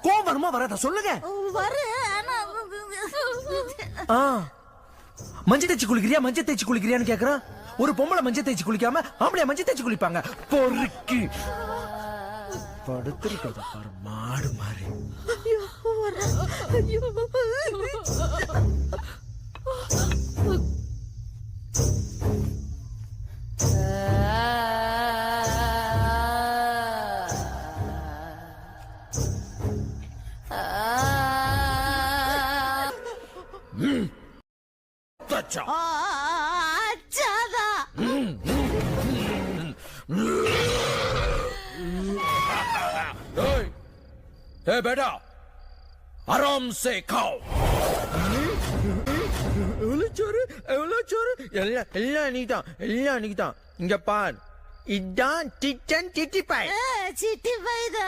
கோவம் வருமா வராதா சொல்லுங்க. மஞ்சள் தேய்ச்சி குளிக்கிறியா மஞ்சள் தேய்ச்சி குளிக்கிறியான்னு கேக்குறான். ஒரு பொம்பளை மஞ்சள் தேய்ச்சி குளிக்காம ஆம்பளை மஞ்சள் தேய்ச்சி குளிப்பாங்க. பொறுக்கு படுத்துருக்கத பாரு மாடு மாறி. बेटा आराम से खाओ. எல்லாம் நீதான் இங்க பார். இதான் டிட்டன் டிட்டி பாய். சிட்டி பைதா